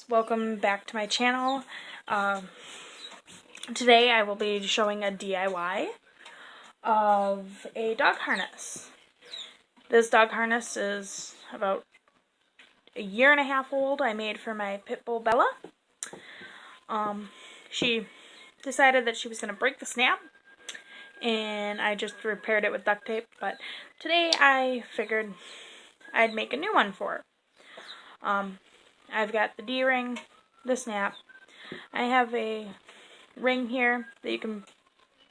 Welcome back to my channel. Today I will be showing a DIY of a dog harness. This dog harness is about a year and a half old. I made for my pitbull Bella. She decided that she was going to break the snap, and I just repaired it with duct tape, but today I figured I'd make a new one for her. I've got the D-ring, the snap. I have a ring here that you can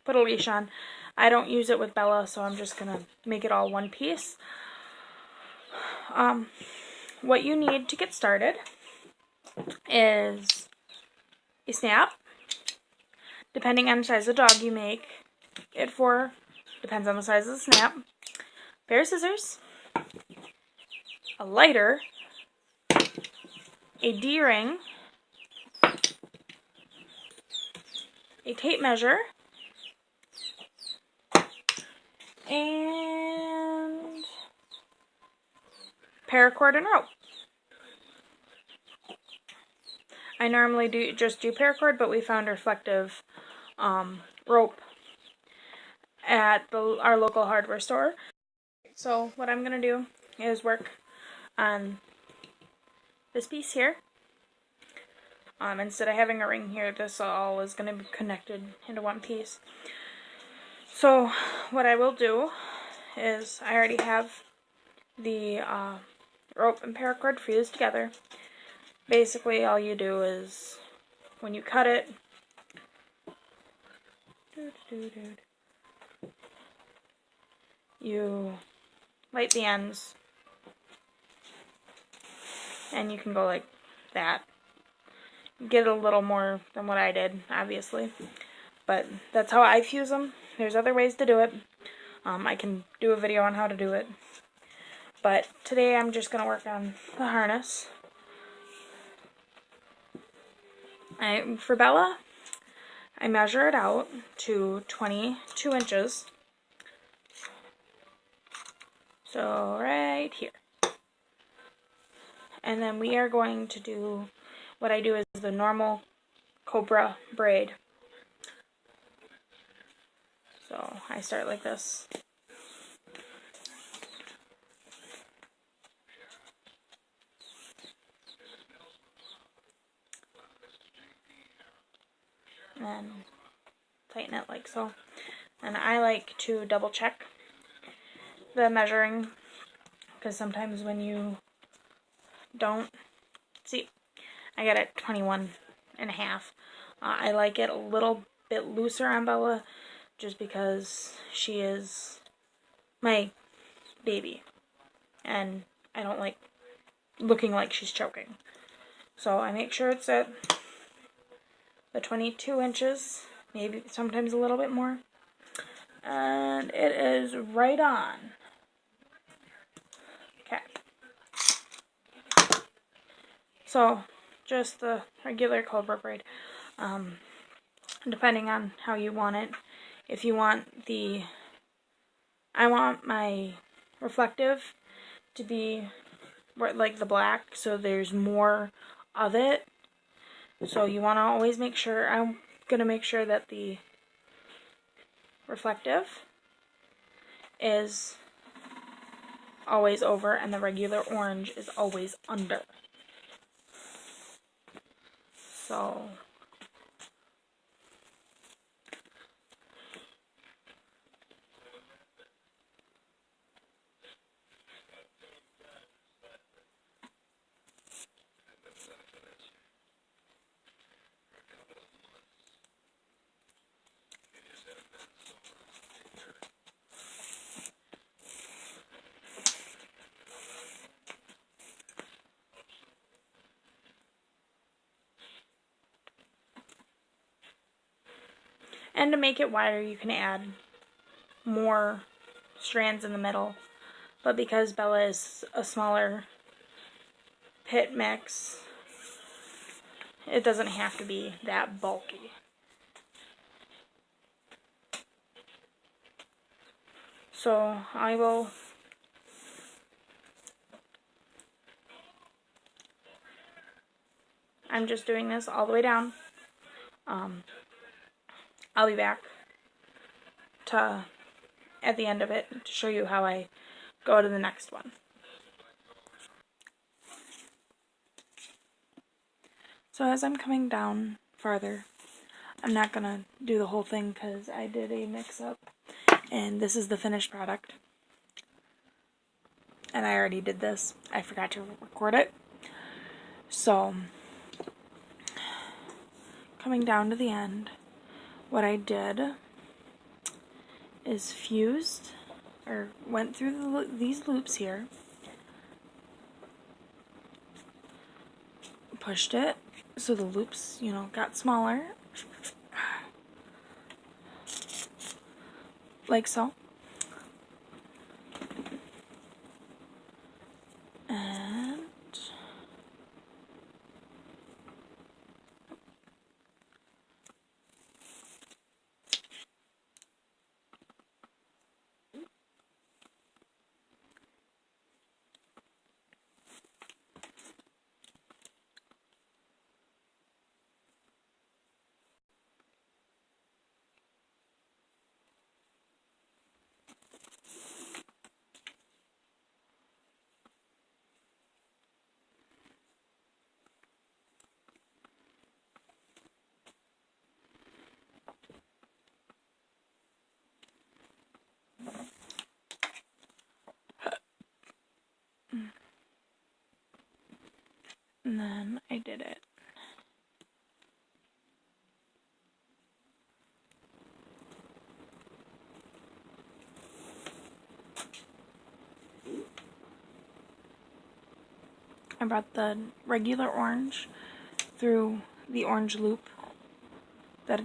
put a leash on. I don't use it with Bella, so I'm just going to make it all one piece. What you need to get started is a snap. Depending on the size of the dog you make it for, depends on the size of the snap. A pair of scissors, a lighter, a D-ring, a tape measure, and paracord and rope. I normally just do paracord, but we found reflective rope at our local hardware store. So what I'm going to do is work on this piece here. Instead of having a ring here, this all is going to be connected into one piece. So what I will do is I already have the rope and paracord fused together. Basically all you do is when you cut it, you light the ends, and you can go like that. Get a little more than what I did, obviously, but that's how I fuse them. There's other ways to do it. I can do a video on how to do it, but today I'm just going to work on the harness. For Bella, I measure it out to 22 inches. So right here. And then we are going to do, what I do is the normal cobra braid. So I start like this. And then tighten it like so. And I like to double check the measuring, because sometimes when you don't see, I got it 21 and a half. I like it a little bit looser on Bella just because she is my baby and I don't like looking like she's choking. So I make sure it's at the 22 inches, maybe sometimes a little bit more, and it is right on. Okay. So just the regular cobra braid, depending on how you want it. If you want I want my reflective to be like the black, so there's more of it. So you want to always make sure, I'm going to make sure that the reflective is always over and the regular orange is always under. So and to make it wider, you can add more strands in the middle. But because Bella is a smaller pit mix, it doesn't have to be that bulky. So I will I'm just doing this all the way down. I'll be back at the end of it to show you how I go to the next one. So as I'm coming down farther, I'm not going to do the whole thing because I did a mix-up, and this is the finished product. And I already did this. I forgot to record it. So, coming down to the end, what I did is fused, or went through these loops here, pushed it so the loops, you know, got smaller, like so. And then I did it. I brought the regular orange through the orange loop that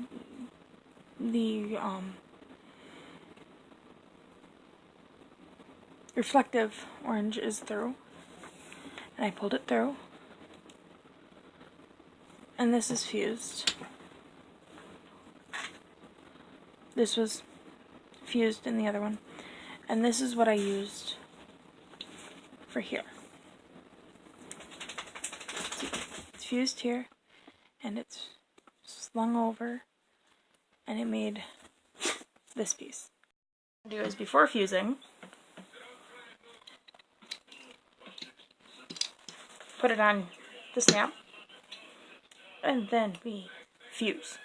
the reflective orange is through, and I pulled it through, and this is fused. This was fused in the other one, and this is what I used for here. It's fused here, and it's slung over, and it made this piece. What I do is, before fusing, put it on the snap, and then we fuse.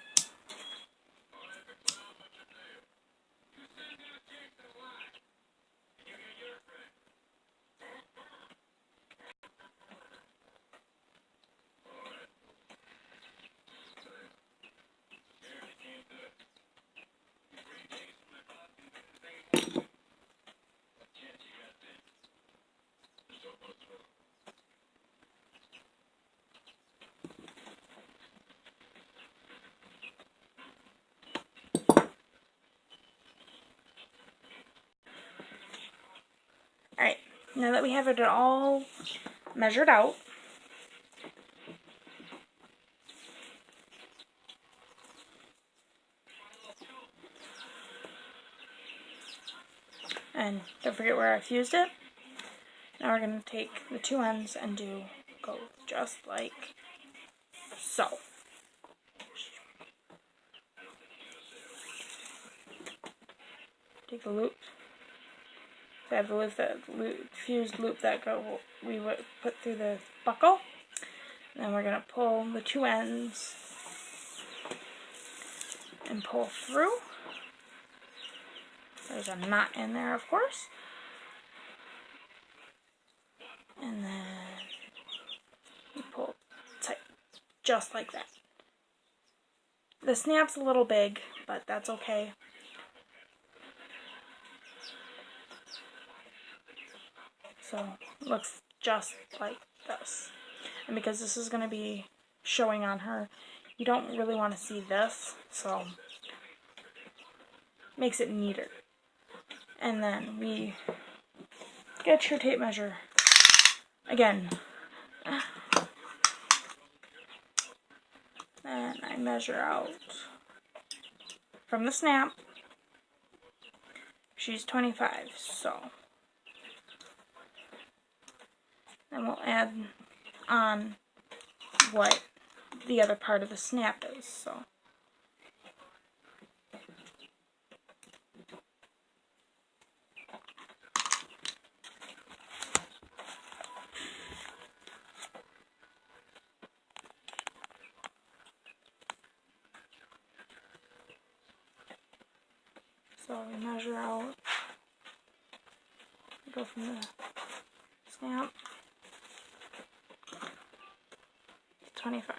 Alright, now that we have it all measured out, and don't forget where I fused it, now we're going to take the two ends and go just like so. Take the loop. So I have the fused loop that we would put through the buckle. And then we're going to pull the two ends and pull through. There's a knot in there, of course. And then you pull tight, just like that. The snap's a little big, but that's okay. So it looks just like this. And because this is going to be showing on her, you don't really want to see this, so makes it neater. And then we get your tape measure again. And I measure out from the snap. She's 25, so then we'll add on what the other part of the snap is. So we measure out, go from the snap, 25.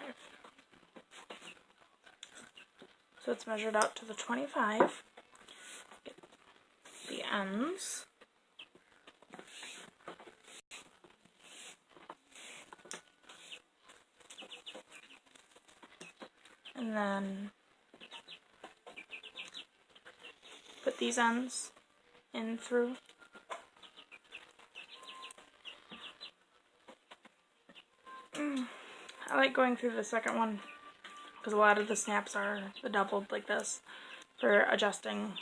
So it's measured out to the 25. Get the ends. And then put these ends in through. I like going through the second one because a lot of the snaps are the doubled like this for adjusting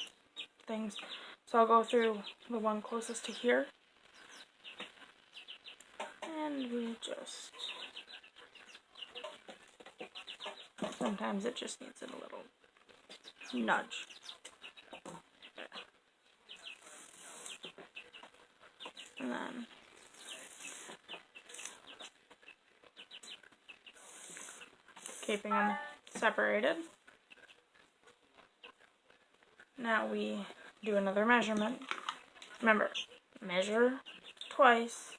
things. So I'll go through the one closest to here, and we just, sometimes it just needs a little nudge. And then keeping them separated. Now we do another measurement. Remember, measure twice.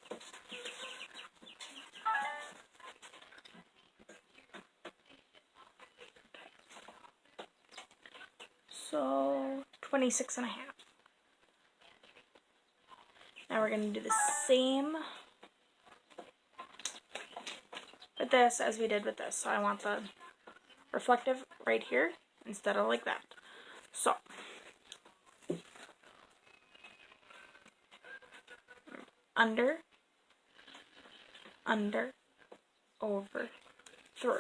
So 26 and a half. Now we're going to do the same with this as we did with this. So I want the reflective right here instead of like that. So under, under, over, through.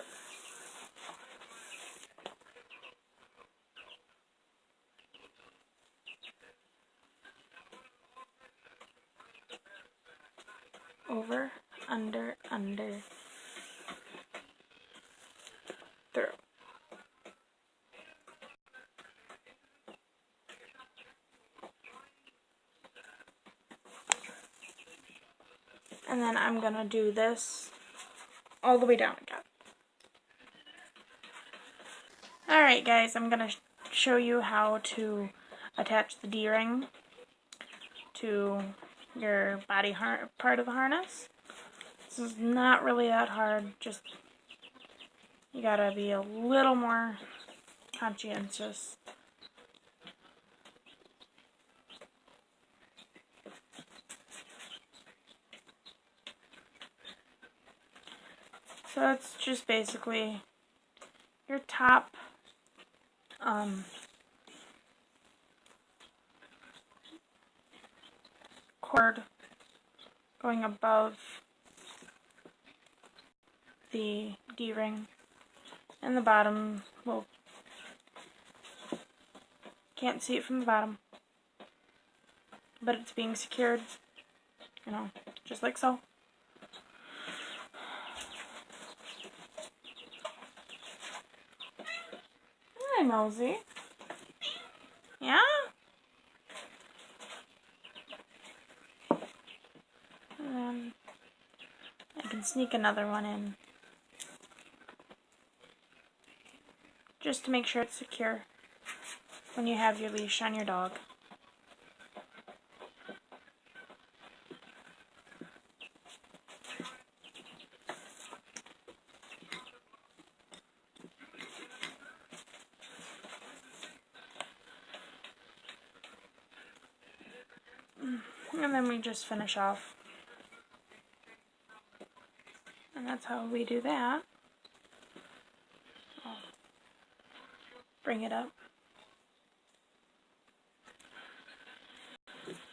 Over, under, through. And then I'm going to do this all the way down again. Alright guys, I'm going to show you how to attach the D-ring to your body part of the harness. This is not really that hard, just you gotta be a little more conscientious. So it's just basically your top cord going above the D-ring, and the bottom, well, can't see it from the bottom, but it's being secured, you know, just like so. Hi, Mosey. Yeah? And then I can sneak another one in, just to make sure it's secure when you have your leash on your dog. And then we just finish off. And that's how we do that. I'll bring it up.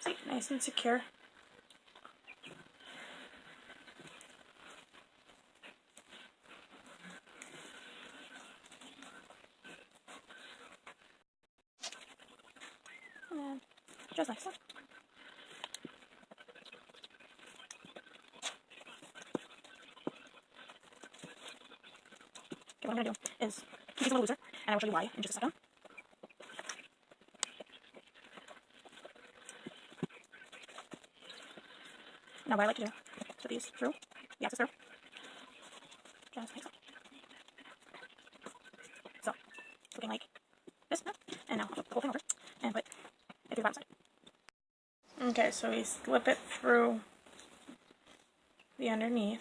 See, nice and secure. And just like so. what I'm going to do is keep these a little looser, and I will show you why in just a second. Now what I like to do is put these through, the axis through, just like so. So, it's looking like this now. And now I'll flip the whole thing over and put it through the bottom side. Okay, so we slip it through the underneath.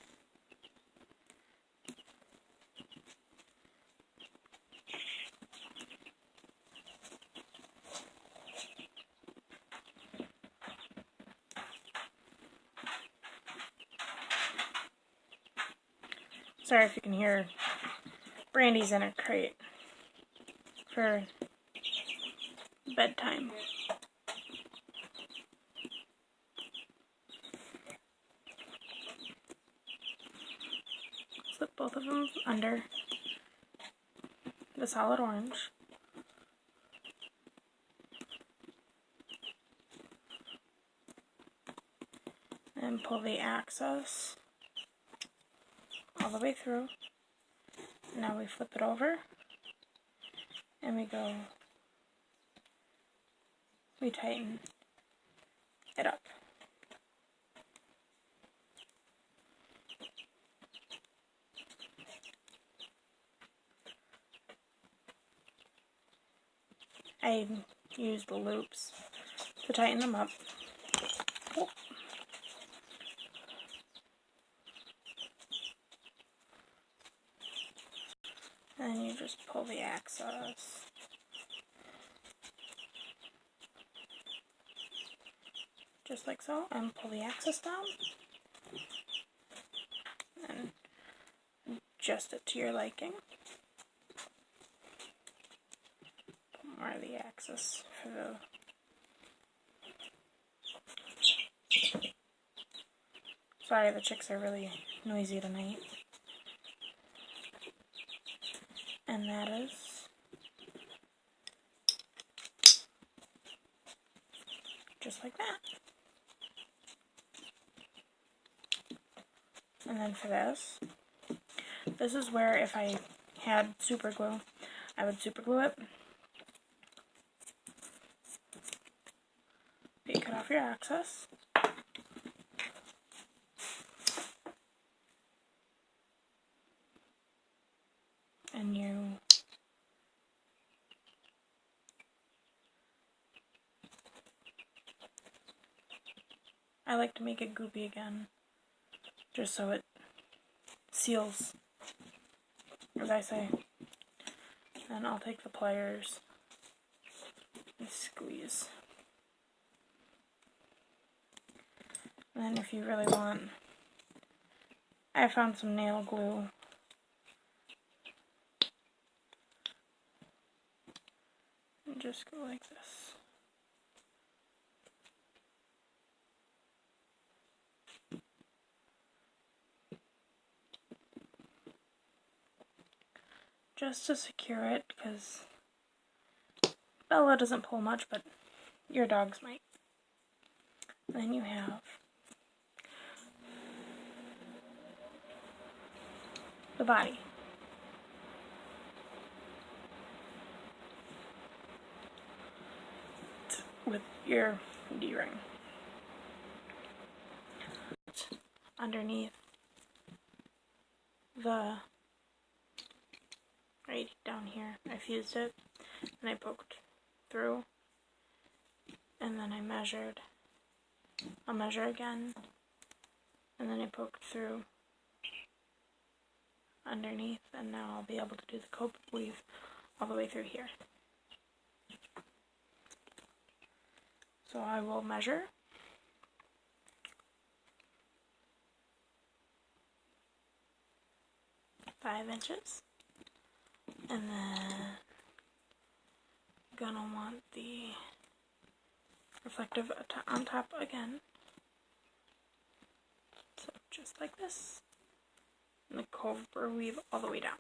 Sorry if you can hear Brandy's in her crate for bedtime. Slip both of them under the solid orange. And pull the axis all the way through. Now we flip it over and we tighten it up. I use the loops to tighten them up. Oh. And you just pull the axis. Just like so, and pull the axis down. And adjust it to your liking. Put more of the axis for the Sorry, the chicks are really noisy tonight. And that is just like that. And then for this is where if I had super glue, I would super glue it. You cut off your axis. And I like to make it goopy again, just so it seals, as I say. Then I'll take the pliers and squeeze. And then if you really want, I found some nail glue. And just go like this. Just to secure it, because Bella doesn't pull much, but your dogs might. Then you have the body. With your D-ring. Underneath right down here, I fused it and I poked through, and then I measured. I'll measure again, and then I poked through underneath, and now I'll be able to do the cobra weave all the way through here. So I will measure. $5 inches. And then gonna want the reflective on top again. So just like this. And the cobra weave all the way down.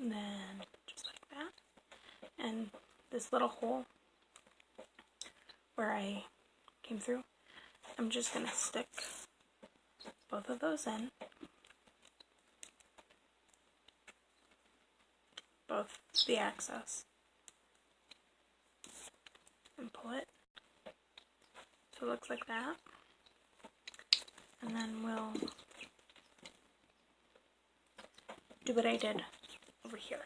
And then just like that. And this little hole where I came through, I'm just going to stick both of those in. Both the access. And pull it. So it looks like that. And then we'll do what I did over here.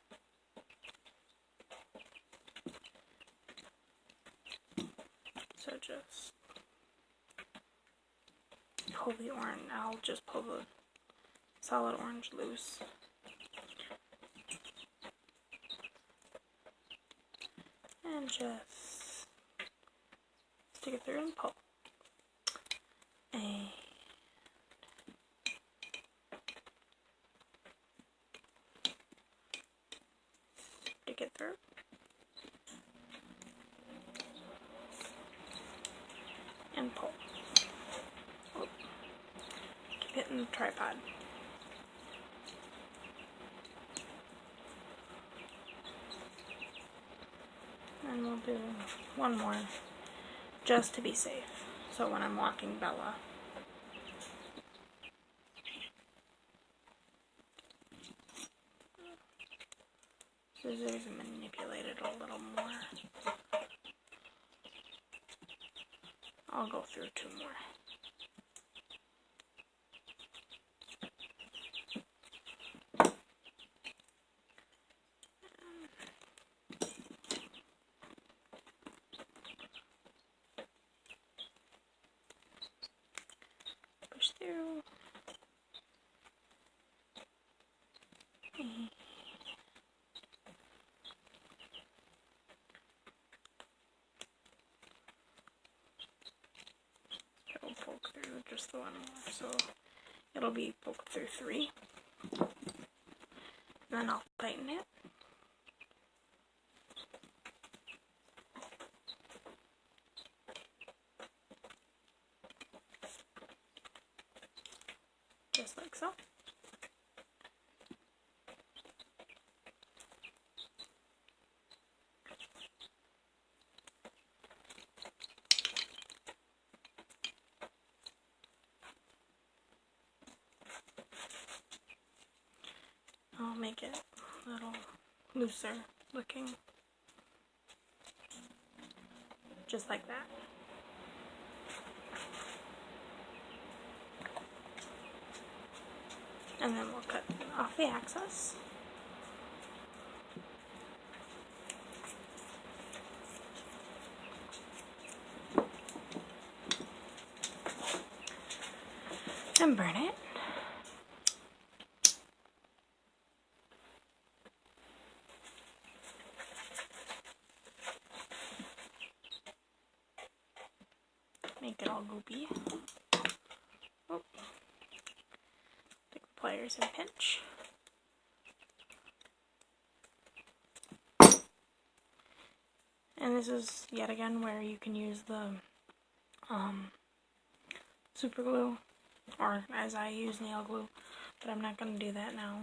So just pull the orange. I'll just pull the solid orange loose. And just stick it through and pull. And stick it through. And pull. Oh. Keep hitting the tripod. And we'll do one more just to be safe. So when I'm walking Bella. Scissors and manipulate it a little more. I'll go through two more. Push through. It'll poke through just the one more, so it'll be poked through three. Then I'll tighten it. Just like so. I'll make it a little looser looking. Just like that. And then we'll cut off the access. And burn it. Make it all goopy. Oh. Take the pliers and pinch. And this is yet again where you can use the super glue, or as I use nail glue, but I'm not going to do that now.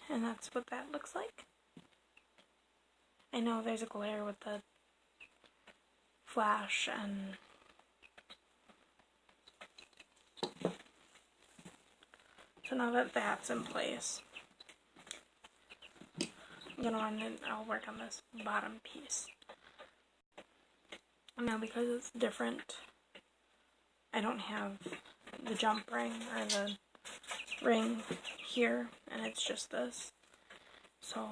And that's what that looks like. I know there's a glare with the flash, and so now that that's in place, I'm gonna run in, I'll work on this bottom piece. Now because it's different, I don't have the jump ring or the ring here, and it's just this. So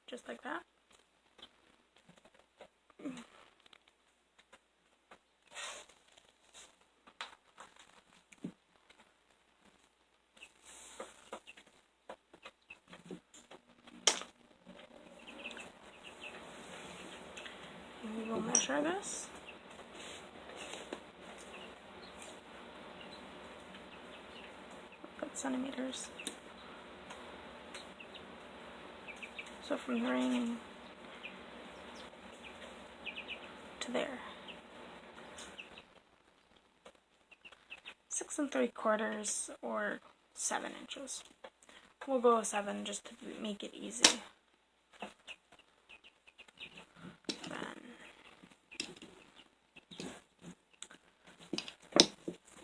just like that. And we will measure this. Put centimeters. So from the ring to there. 6 3/4 or 7 inches. We'll go with 7 just to make it easy. Then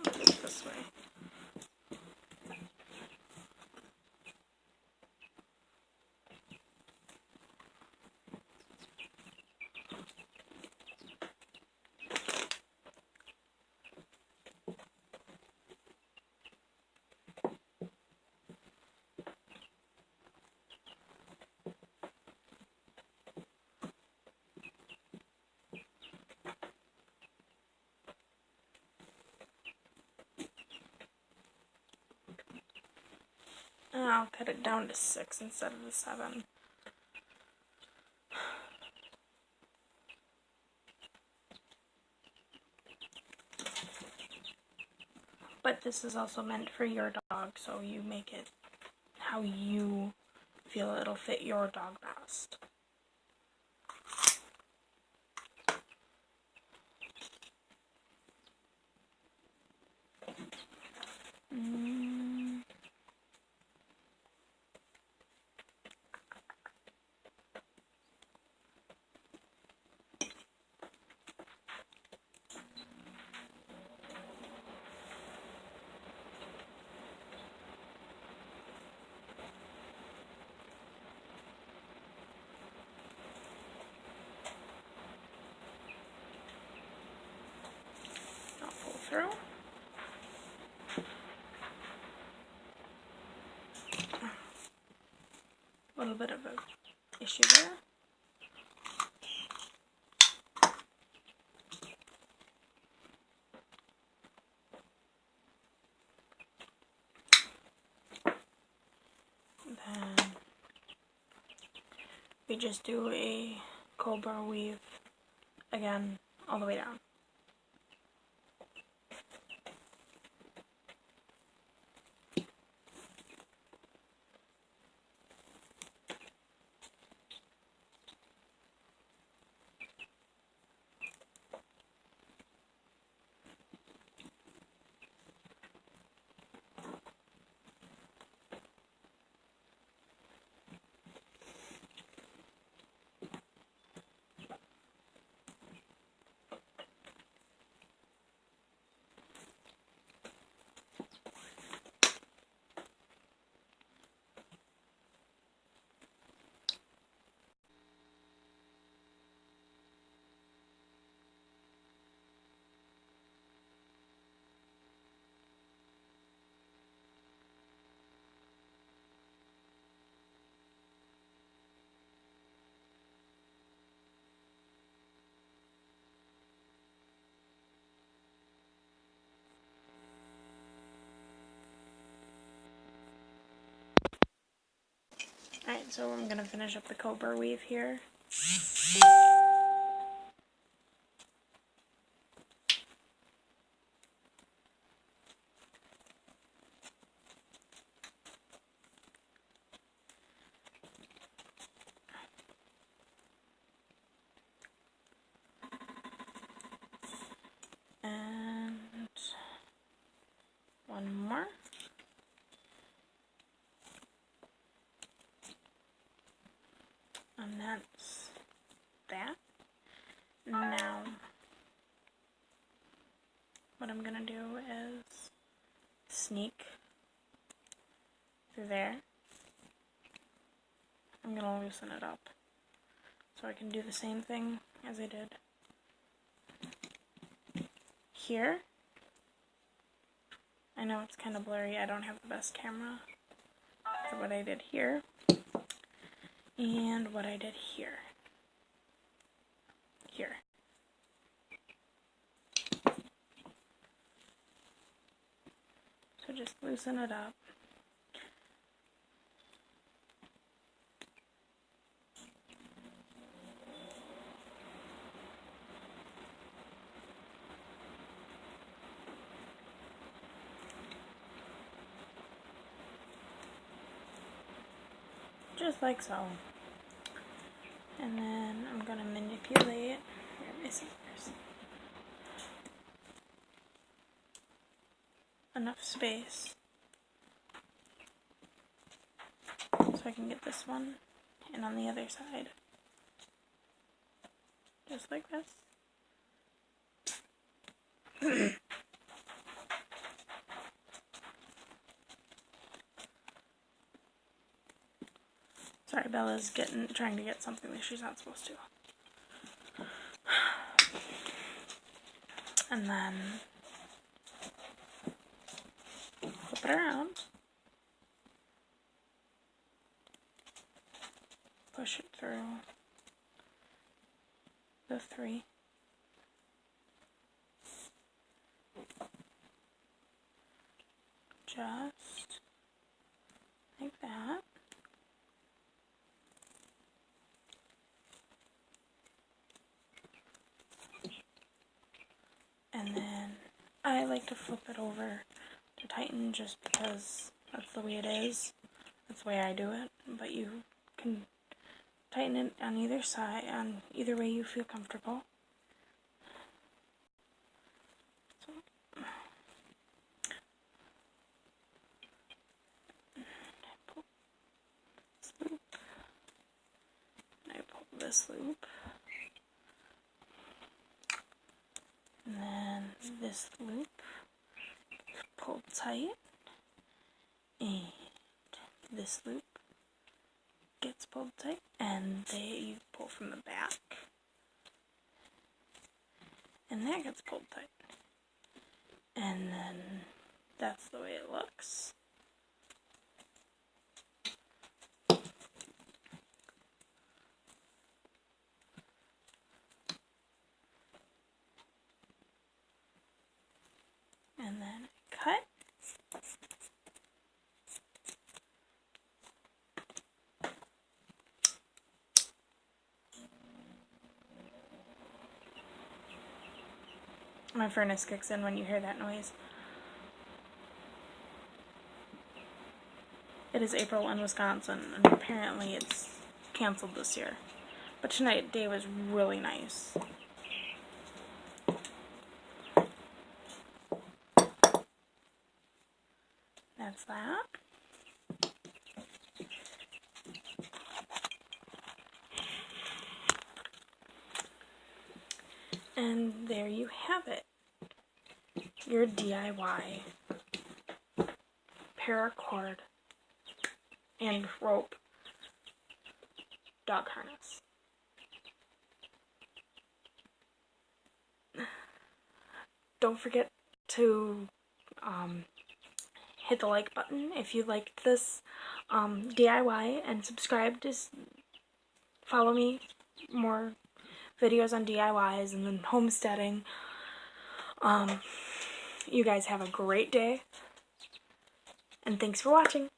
I'll do it this way. And I'll cut it down to 6 instead of the 7. But this is also meant for your dog, so you make it how you feel it'll fit your dog best. I'll pull through. A little bit of an issue there. Then we just do a cobra weave again all the way down. Alright, so I'm going to finish up the cobra weave here. And one more. And that's that. Now, what I'm gonna do is sneak through there. I'm gonna loosen it up so I can do the same thing as I did here. I know it's kind of blurry, I don't have the best camera for what I did here and what I did here. So just loosen it up. Just like so. And then I'm going to manipulate my scissors. Enough space So I can get this one, and on the other side, just like this. Sorry, Bella's trying to get something that she's not supposed to. And then flip it around. Push it through the 3. Just like that. And then I like to flip it over to tighten just because that's the way it is. That's the way I do it. But you can tighten it on either side, on either way you feel comfortable. So, pull this loop. And I pull this loop. And then this loop is pulled tight, and this loop gets pulled tight, and you pull from the back, and that gets pulled tight, and then that's the way it looks. And then cut. My furnace kicks in when you hear that noise. It is April in Wisconsin, and apparently it's canceled this year. But tonight day was really nice. That's that. And there you have it. Your DIY paracord and rope dog harness. Don't forget to hit the like button if you liked this DIY, and subscribe to follow me more videos on DIYs and then homesteading. You guys have a great day, and thanks for watching.